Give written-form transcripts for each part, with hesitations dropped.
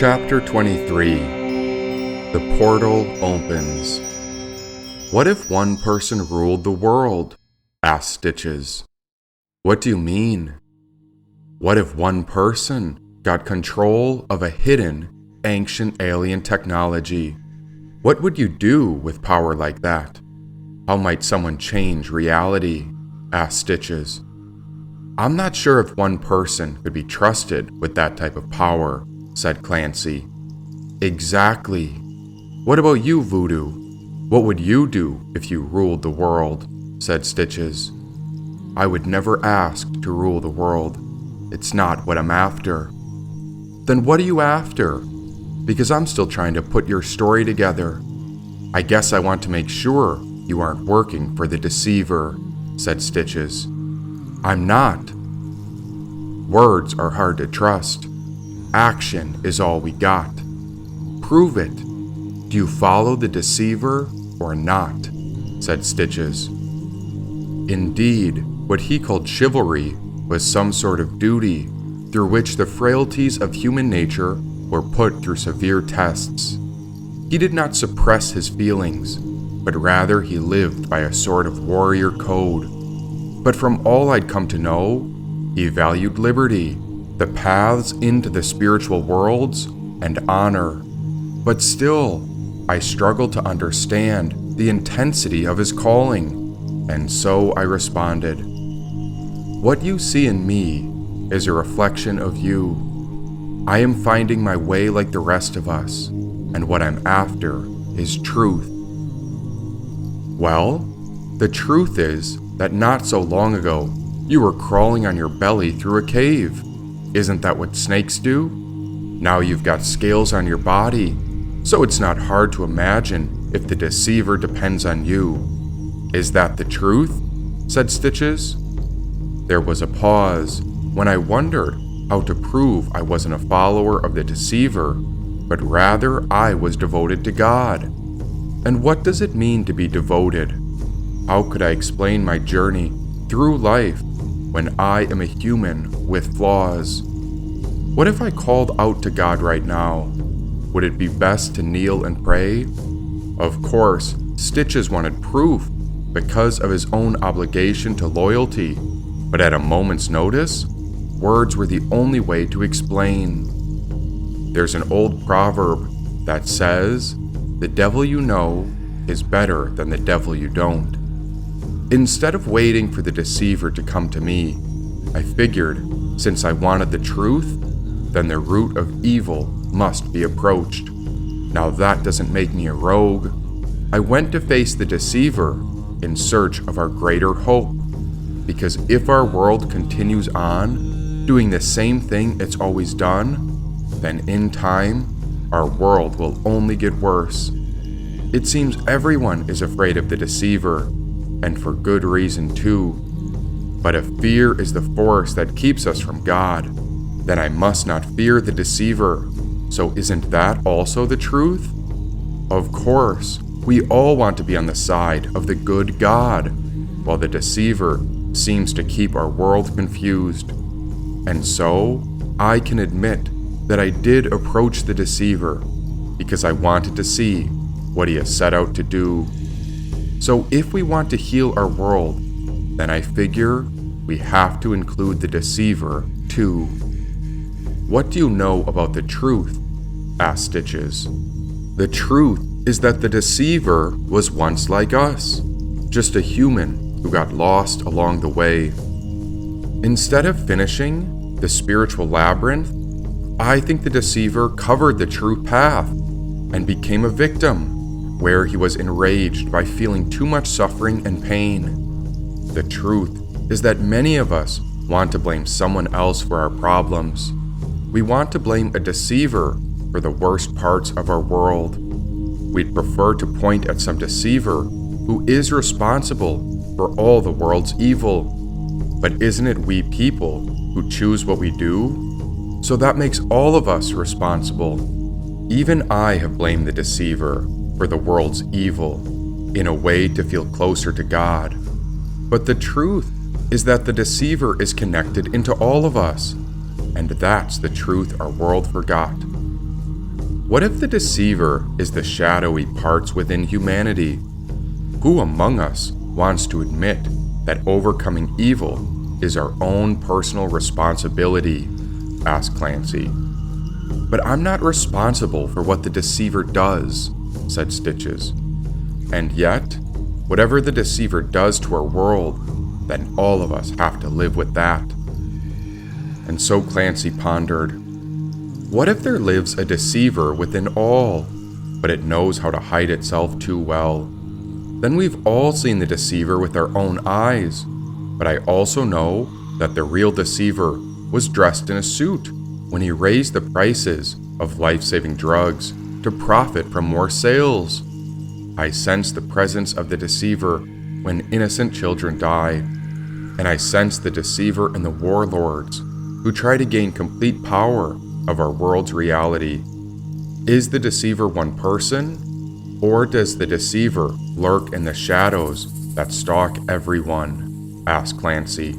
Chapter 23. The Portal Opens. "What if one person ruled the world?" asked Stitches. "What do you mean?" "What if one person got control of a hidden, ancient alien technology? What would you do with power like that? How might someone change reality?" asked Stitches. "I'm not sure if one person could be trusted with that type of power," said Clancy. "Exactly. What about you, Voodoo? What would you do if you ruled the world?" said Stitches. "I would never ask to rule the world. It's not what I'm after." "Then what are you after? Because I'm still trying to put your story together. I guess I want to make sure you aren't working for the deceiver," said Stitches. "I'm not. Words are hard to trust. Action is all we got. Prove it. Do you follow the deceiver or not?" said Stitches. Indeed, what he called chivalry was some sort of duty through which the frailties of human nature were put through severe tests. He did not suppress his feelings, but rather he lived by a sort of warrior code. But from all I'd come to know, he valued liberty, the paths into the spiritual worlds, and honor. But still, I struggled to understand the intensity of his calling, and so I responded, "What you see in me is a reflection of you. I am finding my way like the rest of us, and what I'm after is truth." "Well, the truth is that not so long ago, you were crawling on your belly through a cave. Isn't that what snakes do? Now you've got scales on your body, so it's not hard to imagine if the deceiver depends on you. Is that the truth?" said Stitches. There was a pause when I wondered how to prove I wasn't a follower of the deceiver, but rather I was devoted to God. And what does it mean to be devoted? How could I explain my journey through life when I am a human with flaws? What if I called out to God right now? Would it be best to kneel and pray? Of course, Stitches wanted proof because of his own obligation to loyalty, but at a moment's notice, words were the only way to explain. There's an old proverb that says, "The devil you know is better than the devil you don't." Instead of waiting for the deceiver to come to me, I figured since I wanted the truth, then the root of evil must be approached. Now that doesn't make me a rogue. I went to face the deceiver in search of our greater hope. Because if our world continues on, doing the same thing it's always done, then in time, our world will only get worse. It seems everyone is afraid of the deceiver, and for good reason too. But if fear is the force that keeps us from God, then I must not fear the deceiver. So isn't that also the truth? Of course, we all want to be on the side of the good God, while the deceiver seems to keep our world confused. And so, I can admit that I did approach the deceiver because I wanted to see what he has set out to do. So if we want to heal our world, then I figure we have to include the deceiver too. "What do you know about the truth?" asked Stitches. "The truth is that the deceiver was once like us, just a human who got lost along the way. Instead of finishing the spiritual labyrinth, I think the deceiver covered the true path and became a victim, where he was enraged by feeling too much suffering and pain. The truth is that many of us want to blame someone else for our problems. We want to blame a deceiver for the worst parts of our world. We'd prefer to point at some deceiver who is responsible for all the world's evil. But isn't it we people who choose what we do? So that makes all of us responsible. Even I have blamed the deceiver for the world's evil, in a way to feel closer to God. But the truth is that the deceiver is connected into all of us, and that's the truth our world forgot. What if the deceiver is the shadowy parts within humanity? Who among us wants to admit that overcoming evil is our own personal responsibility? Asked Clancy. But I'm not responsible for what the deceiver does, said Stitches. And yet, whatever the deceiver does to our world, then all of us have to live with that. And so Clancy pondered, what if there lives a deceiver within all, but it knows how to hide itself too well? Then we've all seen the deceiver with our own eyes, but I also know that the real deceiver was dressed in a suit when he raised the prices of life-saving drugs to profit from more sales. I sense the presence of the deceiver when innocent children die, and I sense the deceiver in the warlords who try to gain complete power of our world's reality. Is the deceiver one person, or does the deceiver lurk in the shadows that stalk everyone? Asked Clancy.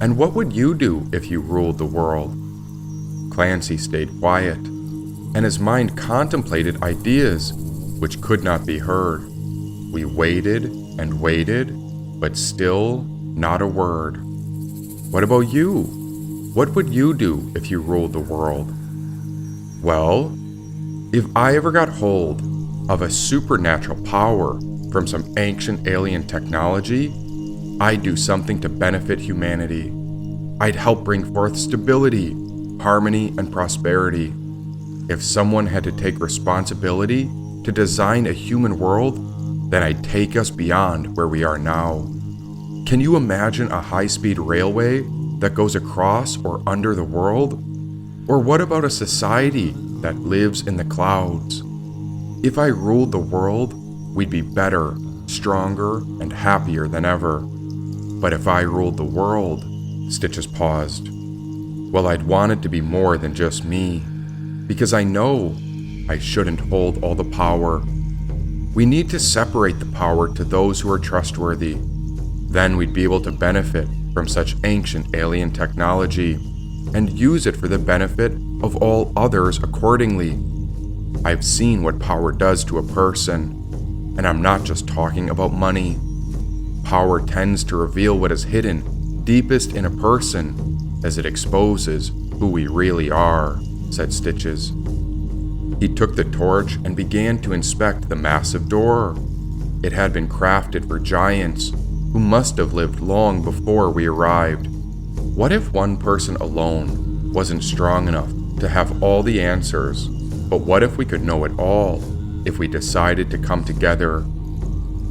And what would you do if you ruled the world? Clancy stayed quiet, and his mind contemplated ideas which could not be heard. We waited and waited, but still not a word. What about you? What would you do if you ruled the world? Well, if I ever got hold of a supernatural power from some ancient alien technology, I'd do something to benefit humanity. I'd help bring forth stability, harmony, and prosperity. If someone had to take responsibility to design a human world, then I'd take us beyond where we are now. Can you imagine a high-speed railway that goes across or under the world? Or what about a society that lives in the clouds? If I ruled the world, we'd be better, stronger, and happier than ever. But if I ruled the world, Stitches paused. Well, I'd want it to be more than just me, because I know I shouldn't hold all the power. We need to separate the power to those who are trustworthy. Then we'd be able to benefit from such ancient alien technology and use it for the benefit of all others accordingly. I've seen what power does to a person, and I'm not just talking about money. Power tends to reveal what is hidden deepest in a person as it exposes who we really are, said Stitches. He took the torch and began to inspect the massive door. It had been crafted for giants who must have lived long before we arrived. What if one person alone wasn't strong enough to have all the answers, but what if we could know it all if we decided to come together?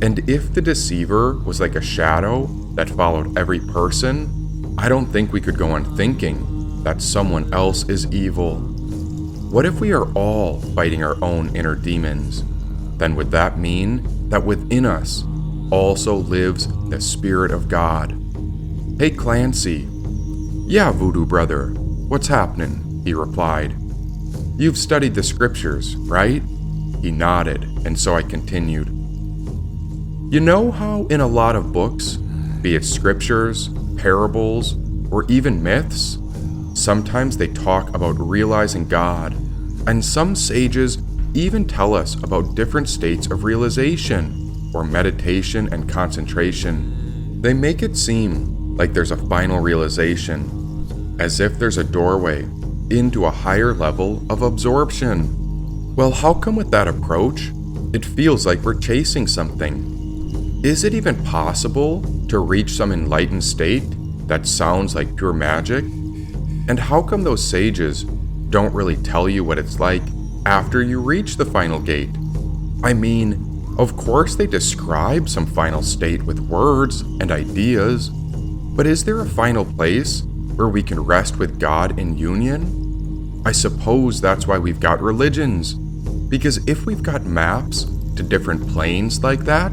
And if the deceiver was like a shadow that followed every person, I don't think we could go on thinking that someone else is evil. What if we are all fighting our own inner demons? Then would that mean that within us also lives the Spirit of God? Hey Clancy. Yeah, Voodoo Brother, what's happening? He replied. You've studied the scriptures, right? He nodded, and so I continued. You know how in a lot of books, be it scriptures, parables, or even myths, sometimes they talk about realizing God, and some sages even tell us about different states of realization, or meditation and concentration. They make it seem like there's a final realization, as if there's a doorway into a higher level of absorption. Well, how come with that approach, it feels like we're chasing something? Is it even possible to reach some enlightened state that sounds like pure magic? And how come those sages don't really tell you what it's like after you reach the final gate? I mean, of course they describe some final state with words and ideas, but is there a final place where we can rest with God in union? I suppose that's why we've got religions, because if we've got maps to different planes like that,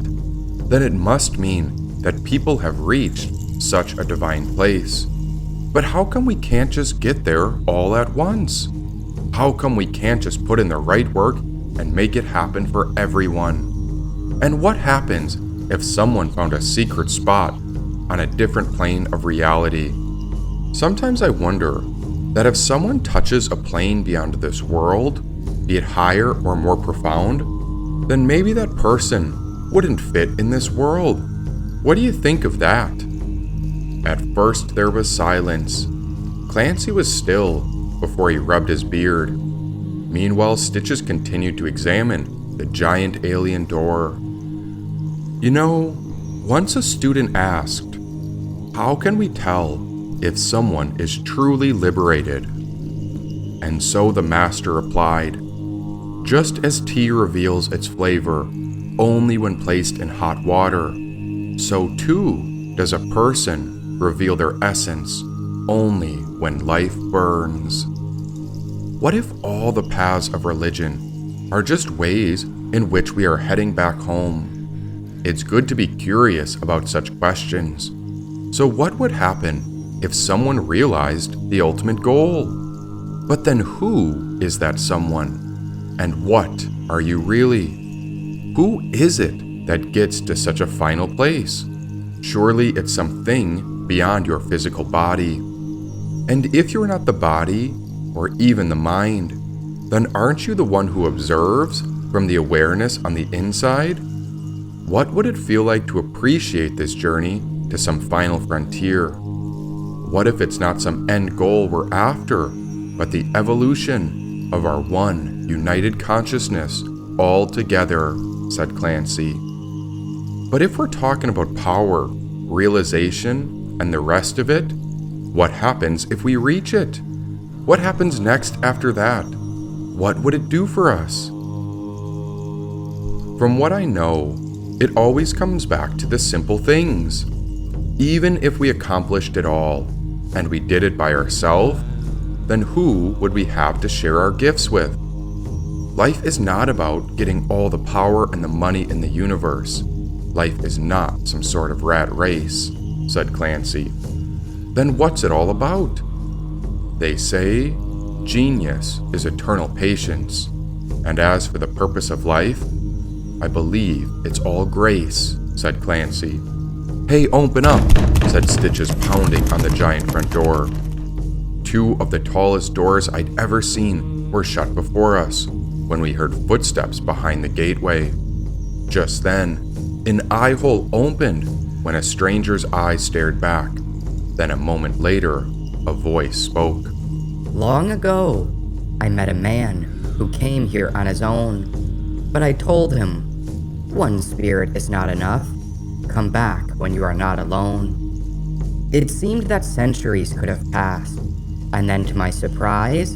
then it must mean that people have reached such a divine place. But how come we can't just get there all at once? How come we can't just put in the right work and make it happen for everyone? And what happens if someone found a secret spot on a different plane of reality? Sometimes I wonder that if someone touches a plane beyond this world, be it higher or more profound, then maybe that person wouldn't fit in this world. What do you think of that? At first there was silence. Clancy was still before he rubbed his beard. Meanwhile, Stitches continued to examine the giant alien door. You know, once a student asked, "How can we tell if someone is truly liberated?" And so the master replied, "Just as tea reveals its flavor only when placed in hot water, so too does a person reveal their essence only when life burns." What if all the paths of religion are just ways in which we are heading back home? It's good to be curious about such questions. So what would happen if someone realized the ultimate goal? But then who is that someone? And what are you really? Who is it that gets to such a final place? Surely it's something beyond your physical body. And if you're not the body, or even the mind, then aren't you the one who observes from the awareness on the inside? What would it feel like to appreciate this journey to some final frontier? What if it's not some end goal we're after, but the evolution of our one united consciousness all together, said Clancy. But if we're talking about power, realization, and the rest of it, what happens if we reach it? What happens next after that? What would it do for us? From what I know, it always comes back to the simple things. Even if we accomplished it all, and we did it by ourselves, then who would we have to share our gifts with? Life is not about getting all the power and the money in the universe. Life is not some sort of rat race, said Clancy. Then what's it all about? They say genius is eternal patience, and as for the purpose of life, I believe it's all grace, said Clancy. Hey, open up, said Stitches, pounding on the giant front door. Two of the tallest doors I'd ever seen were shut before us when we heard footsteps behind the gateway. Just then, an eye hole opened when a stranger's eyes stared back. Then a moment later, a voice spoke. Long ago, I met a man who came here on his own, but I told him, one spirit is not enough. Come back when you are not alone. It seemed that centuries could have passed, and then to my surprise,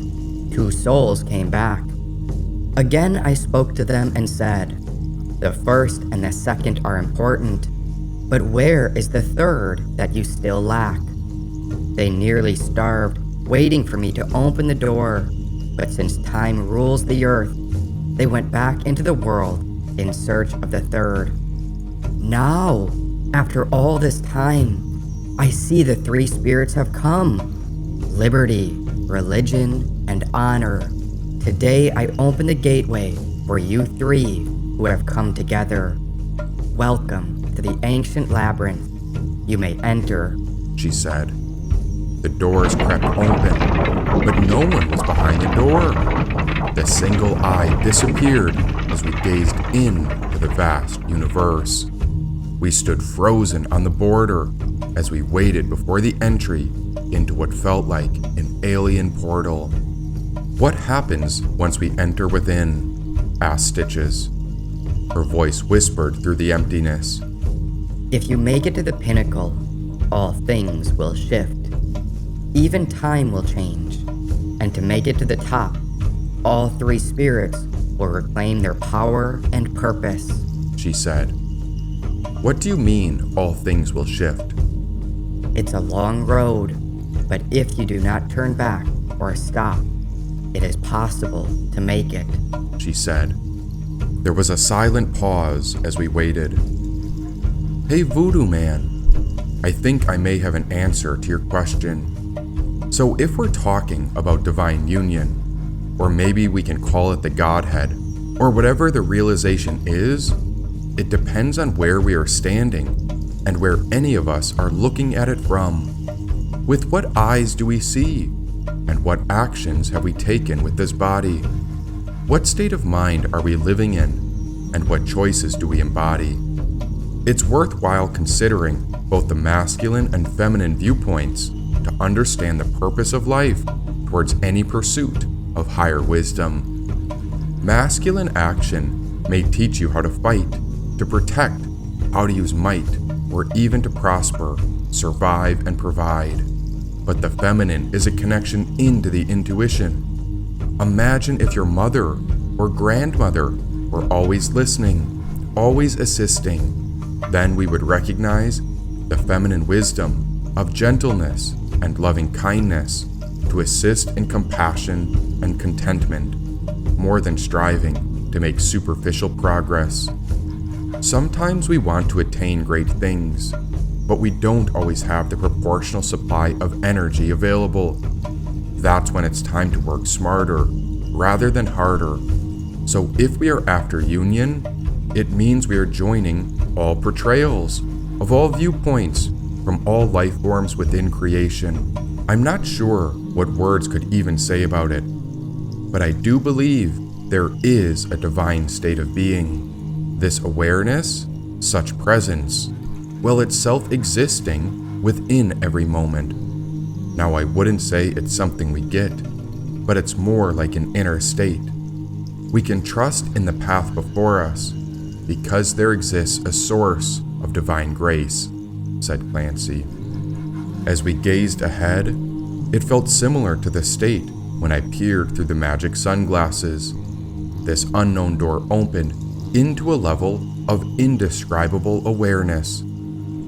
two souls came back. Again I spoke to them and said, the first and the second are important, but where is the third that you still lack? They nearly starved, waiting for me to open the door, but since time rules the earth, they went back into the world in search of the third. Now, after all this time, I see the three spirits have come. Liberty, religion, and honor. Today I open the gateway for you three who have come together. Welcome to the ancient labyrinth. You may enter, she said. The doors crept open, but no one was behind the door. The single eye disappeared as we gazed into the vast universe. We stood frozen on the border as we waited before the entry into what felt like an alien portal. What happens once we enter within? Asked Stitches. Her voice whispered through the emptiness. If you make it to the pinnacle, all things will shift. Even time will change. And to make it to the top, all three spirits will reclaim their power and purpose, she said. What do you mean, all things will shift? It's a long road, but if you do not turn back or stop, it is possible to make it, she said. There was a silent pause as we waited. Hey, Voodoo Man, I think I may have an answer to your question. So if we're talking about divine union, or maybe we can call it the Godhead, or whatever the realization is, it depends on where we are standing and where any of us are looking at it from. With what eyes do we see? And what actions have we taken with this body? What state of mind are we living in, and what choices do we embody? It's worthwhile considering both the masculine and feminine viewpoints to understand the purpose of life towards any pursuit of higher wisdom. Masculine action may teach you how to fight, to protect, how to use might, or even to prosper, survive, and provide. But the feminine is a connection into the intuition. Imagine if your mother or grandmother were always listening, always assisting. Then we would recognize the feminine wisdom of gentleness and loving kindness to assist in compassion and contentment, more than striving to make superficial progress. Sometimes we want to attain great things, but we don't always have the proportional supply of energy available. That's when it's time to work smarter rather than harder. So if we are after union, it means we are joining all portrayals of all viewpoints from all life forms within creation. I'm not sure what words could even say about it, but I do believe there is a divine state of being. This awareness, such presence, well, it's self-existing within every moment. Now, I wouldn't say it's something we get, but it's more like an inner state. We can trust in the path before us because there exists a source of divine grace, said Clancy. As we gazed ahead, it felt similar to the state when I peered through the magic sunglasses. This unknown door opened into a level of indescribable awareness.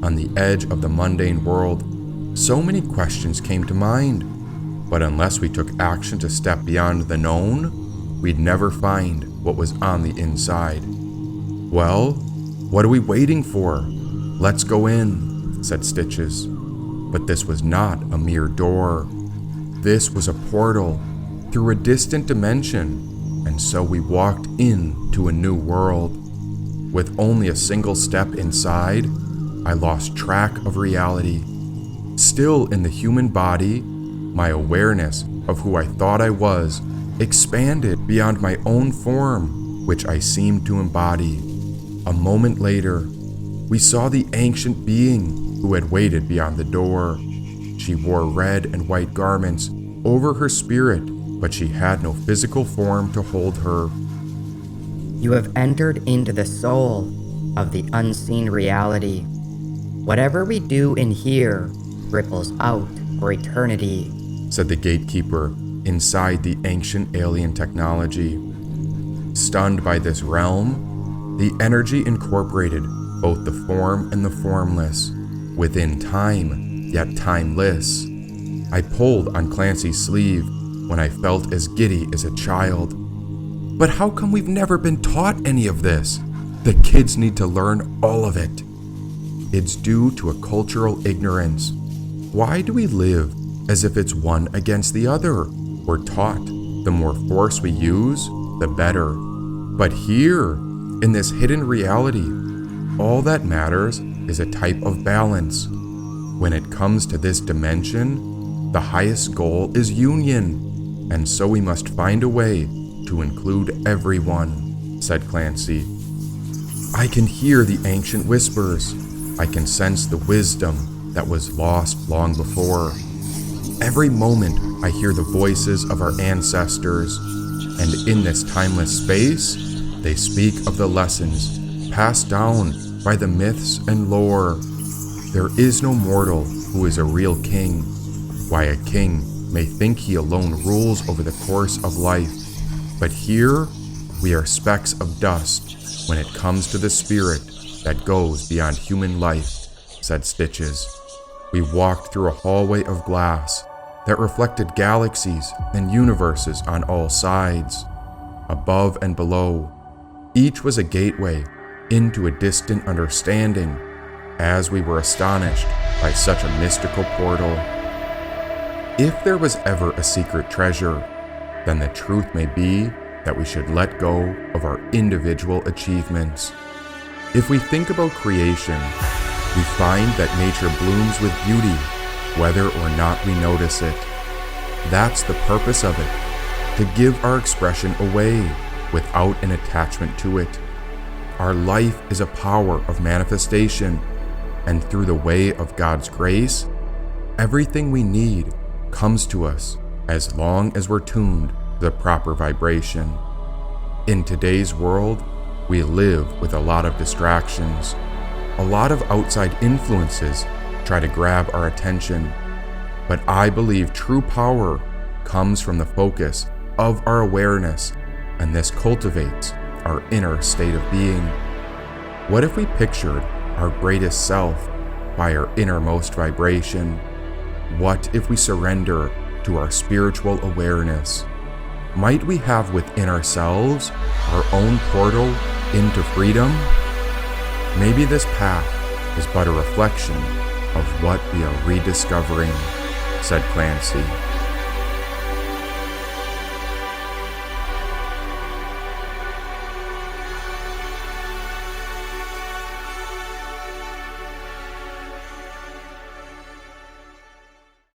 On the edge of the mundane world, so many questions came to mind, but unless we took action to step beyond the known, we'd never find what was on the inside. Well, what are we waiting for? Let's go in, said Stitches. But this was not a mere door. This was a portal through a distant dimension. And so we walked into a new world. With only a single step inside, I lost track of reality. Still in the human body, my awareness of who I thought I was expanded beyond my own form, which I seemed to embody. A moment later, we saw the ancient being who had waited beyond the door. She wore red and white garments over her spirit, but she had no physical form to hold her. You have entered into the soul of the unseen reality. Whatever we do in here ripples out for eternity, said the gatekeeper inside the ancient alien technology. Stunned by this realm, the energy incorporated both the form and the formless, within time, yet timeless. I pulled on Clancy's sleeve when I felt as giddy as a child. But how come we've never been taught any of this? The kids need to learn all of it. It's due to a cultural ignorance. Why do we live as if it's one against the other? We're taught the more force we use, the better. But here, in this hidden reality, all that matters is a type of balance. When it comes to this dimension, the highest goal is union, and so we must find a way to include everyone, said Clancy. I can hear the ancient whispers. I can sense the wisdom that was lost long before. Every moment I hear the voices of our ancestors, and in this timeless space, they speak of the lessons passed down by the myths and lore. There is no mortal who is a real king. Why, a king may think he alone rules over the course of life, but here we are specks of dust when it comes to the spirit that goes beyond human life, said Stitches. We walked through a hallway of glass that reflected galaxies and universes on all sides. Above and below, each was a gateway into a distant understanding, as we were astonished by such a mystical portal. If there was ever a secret treasure, then the truth may be that we should let go of our individual achievements. If we think about creation, we find that nature blooms with beauty, whether or not we notice it. That's the purpose of it, to give our expression away, without an attachment to it. Our life is a power of manifestation, and through the way of God's grace, everything we need comes to us as long as we're tuned to the proper vibration. In today's world, we live with a lot of distractions. A lot of outside influences try to grab our attention, but I believe true power comes from the focus of our awareness, and this cultivates our inner state of being. What if we pictured our greatest self by our innermost vibration? What if we surrender to our spiritual awareness? Might we have within ourselves our own portal into freedom? Maybe this path is but a reflection of what we are rediscovering, said Clancy.